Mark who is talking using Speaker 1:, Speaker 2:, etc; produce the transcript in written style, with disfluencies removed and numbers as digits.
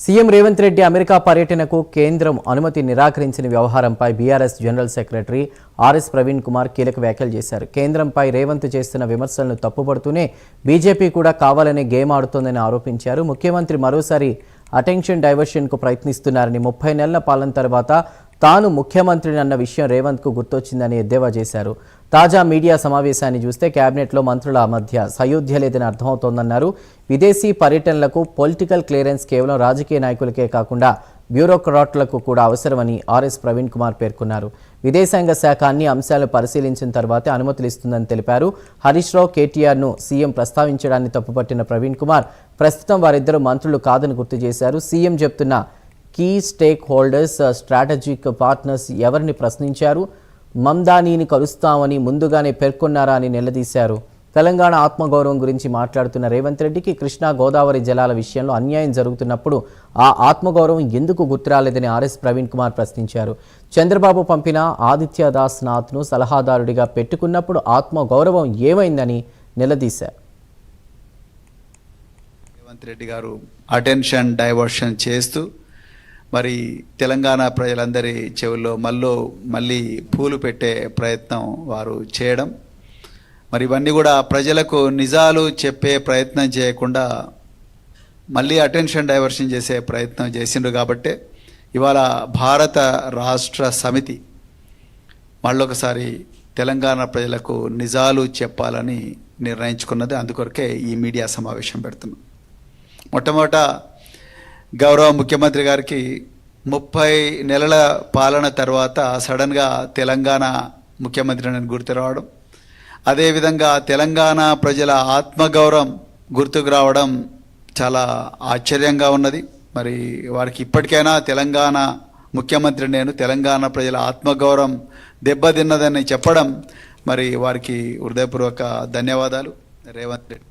Speaker 1: CM Revanth Reddy America పర్యటనకు కేంద్రం అనుమతి నిరాకరించిన వ్యవహారంపై BRS general secretary RS Praveen Kumar కీలక వ్యాఖ్యలు చేశారు. కేంద్రంపై రేవంత్ చేస్తున్న విమర్శలను తప్పుపడుతూనే బీజేపీ కూడా కావాలనే గేమ్ ఆడుతోందని ఆరోపించారు. ముఖ్యమంత్రి మరోసారి అటెన్షన్ డైవర్షన్కు ప్రయత్నిస్తున్నారని, 30 నెలల పాలన తర్వాత తాను ముఖ్యమంత్రిని అన్న విషయం రేవంత్కు గుర్తొచ్చిందని ఎద్దేవా చేశారు. తాజా మీడియా సమావేశాన్ని చూస్తే కేబినెట్లో మంత్రుల మధ్య సయోధ్య లేదని అర్థమవుతోందన్నారు. విదేశీ పర్యటనలకు పొలిటికల్ క్లియరెన్స్ కేవలం రాజకీయ నాయకులకే కాకుండా బ్యూరోక్రాట్లకు కూడా అవసరమని ఆర్ఎస్ ప్రవీణ్ కుమార్ పేర్కొన్నారు. విదేశాంగ శాఖ అన్ని అంశాలను పరిశీలించిన తర్వాతే అనుమతులు ఇస్తుందని తెలిపారు. హరీష్ రావు, కేటీఆర్ను సీఎం ప్రస్తావించడాన్ని తప్పుపట్టిన ప్రవీణ్ కుమార్ ప్రస్తుతం వారిద్దరు మంత్రులు కాదని గుర్తు చేశారు. సీఎం చెప్తున్న key stakeholders, strategic partners ఎవరిని ప్రశ్నించారు? మమ్దానీని కలుస్తామని ముందుగానే పేర్కొన్నారా అని నిలదీశారు. తెలంగాణ ఆత్మగౌరవం గురించి మాట్లాడుతున్న రేవంత్ రెడ్డికి కృష్ణా గోదావరి జలాల విషయంలో అన్యాయం జరుగుతున్నప్పుడు ఆ ఆత్మగౌరవం ఎందుకు గుర్తురాలేదని ఆర్ఎస్ ప్రవీణ్ కుమార్ ప్రశ్నించారు. చంద్రబాబు పంపిన ఆదిత్యదాస్ నాథ్ను సలహాదారుడిగా పెట్టుకున్నప్పుడు ఆత్మగౌరవం ఏమైందని నిలదీశారు.
Speaker 2: రేవంత్ రెడ్డి గారు అటెన్షన్ డైవర్షన్ చేస్తూ మరి తెలంగాణ ప్రజలందరి చెవుల్లో మళ్ళీ పూలు పెట్టే ప్రయత్నం వారు చేయడం, మరి ఇవన్నీ కూడా ప్రజలకు నిజాలు చెప్పే ప్రయత్నం చేయకుండా మళ్ళీ అటెన్షన్ డైవర్షన్ చేసే ప్రయత్నం చేసిండ్రు. కాబట్టే ఇవాళ భారత రాష్ట్ర సమితి మళ్ళొకసారి తెలంగాణ ప్రజలకు నిజాలు చెప్పాలని నిర్ణయించుకున్నది. అందుకొరకే ఈ మీడియా సమావేశం పెడుతున్నాం. మొట్టమొదట గౌరవ ముఖ్యమంత్రి గారికి 30 నెలల పాలన తర్వాత సడన్గా తెలంగాణ ముఖ్యమంత్రిని గుర్తు రావడం, అదేవిధంగా తెలంగాణ ప్రజల ఆత్మగౌరవం గుర్తుకు రావడం చాలా ఆశ్చర్యంగా ఉన్నది. మరి వారికి ఇప్పటికైనా తెలంగాణ ముఖ్యమంత్రి నేను, తెలంగాణ ప్రజల ఆత్మగౌరవం దెబ్బతిన్నదని చెప్పడం మరి వారికి హృదయపూర్వక ధన్యవాదాలు. రేవంత్ రెడ్డి